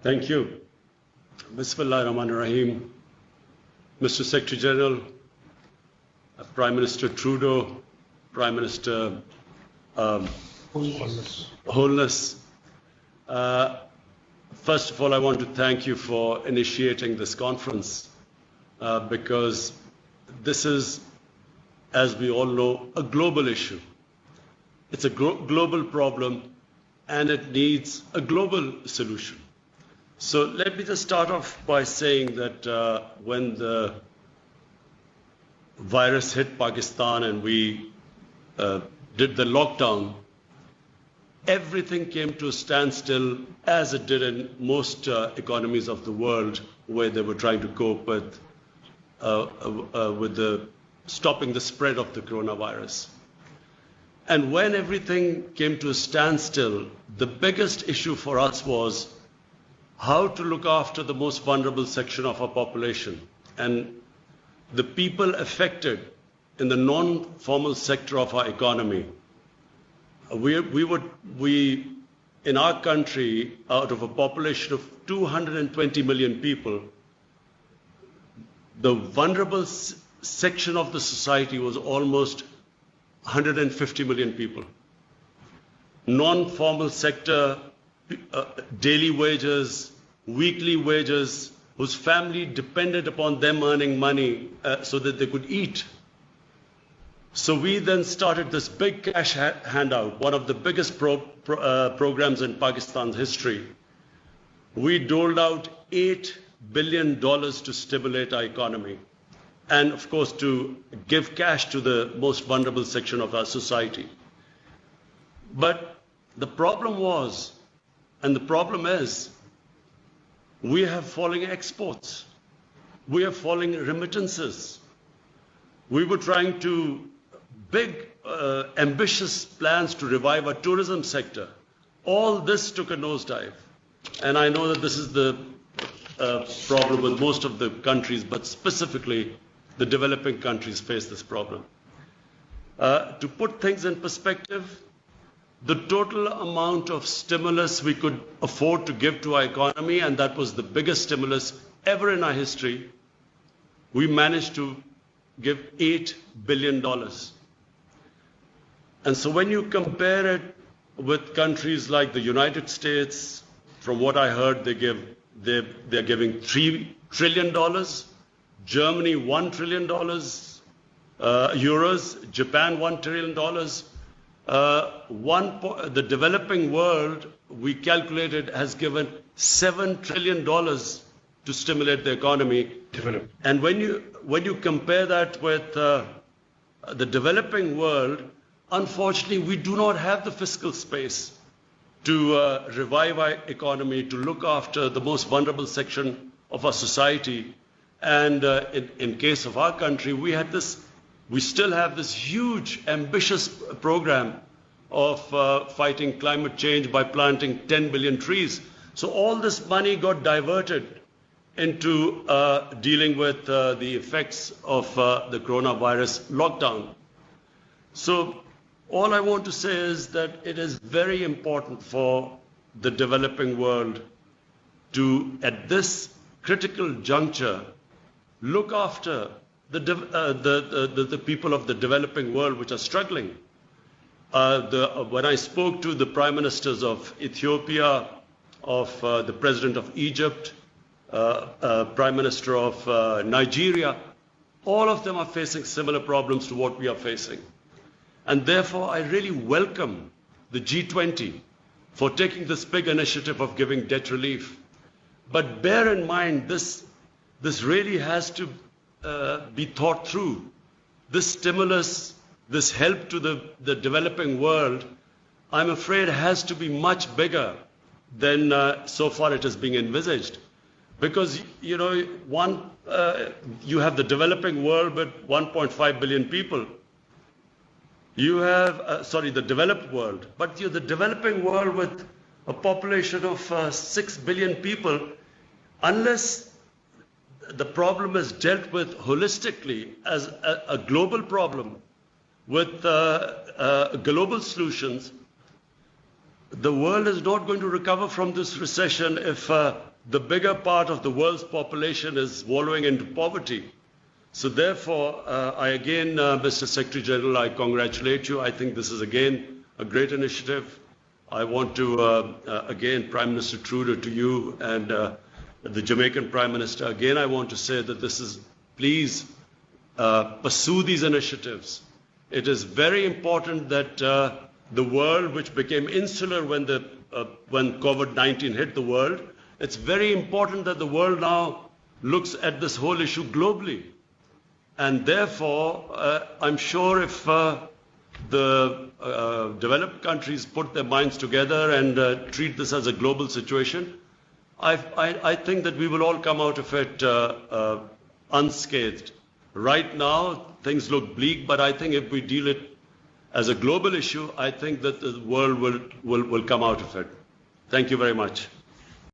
Thank you. Bismillah ar-Rahman ar-Rahim. Mr. Secretary General, Prime Minister Trudeau, Prime Minister Holness. First of all, I want to thank you for initiating this conference because this is, as we all know, a global issue. It's a global problem and it needs a global solution. So let me just start off by saying that when the virus hit Pakistan and we did the lockdown, everything came to a standstill, as it did in most economies of the world where they were trying to cope with stopping the spread of the coronavirus. And when everything came to a standstill, the biggest issue for us was how to look after the most vulnerable section of our population and the people affected in the non-formal sector of our economy. We in our country, out of a population of 220 million people, the vulnerable section of the society was almost 150 million people. Non-formal sector, daily wages, weekly wages, whose family depended upon them earning money so that they could eat. So we then started this big cash handout, one of the biggest programs in Pakistan's history. We doled out $8 billion to stimulate our economy and, of course, to give cash to the most vulnerable section of our society. But the problem was, and the problem is, we have falling exports. We have falling remittances. We were trying to big, ambitious plans to revive our tourism sector. All this took a nosedive. And I know that this is the problem with most of the countries, but specifically the developing countries face this problem. To put things in perspective, the total amount of stimulus we could afford to give to our economy, and that was the biggest stimulus ever in our history, we managed to give $8 billion. And so when you compare it with countries like the United States, from what I heard, they're giving $3 trillion, Germany $1 trillion, euros, Japan $1 trillion. The developing world, we calculated, has given $7 trillion to stimulate the economy. And when you compare that with the developing world, unfortunately, we do not have the fiscal space to revive our economy, to look after the most vulnerable section of our society. And in case of our country, we still have this huge, ambitious program of fighting climate change by planting 10 billion trees. So all this money got diverted into dealing with the effects of the coronavirus lockdown. So all I want to say is that it is very important for the developing world to, at this critical juncture, look after the people of the developing world which are struggling. When I spoke to the prime ministers of Ethiopia, of the president of Egypt, prime minister of Nigeria, all of them are facing similar problems to what we are facing. And therefore, I really welcome the G20 for taking this big initiative of giving debt relief. But bear in mind, this really has to be thought through. This stimulus, this help to the developing world, I'm afraid has to be much bigger than so far it is being envisaged. Because, you know, you have the developing world with 1.5 billion people. You have, the developed world, but you're the developing world with a population of 6 billion people. Unless the problem is dealt with holistically as a global problem with global solutions, the world is not going to recover from this recession if the bigger part of the world's population is wallowing into poverty. So therefore, I again, Mr. Secretary General, I congratulate you. I think this is again a great initiative. I want to, again, Prime Minister Trudeau, to you and the Jamaican Prime Minister, again, I want to say that this is, please pursue these initiatives. It is very important that the world, which became insular when COVID-19 hit the world, it's very important that the world now looks at this whole issue globally. And therefore, I'm sure if the developed countries put their minds together and treat this as a global situation, I think that we will all come out of it unscathed. Right now, things look bleak, but I think if we deal it as a global issue, I think that the world will come out of it. Thank you very much.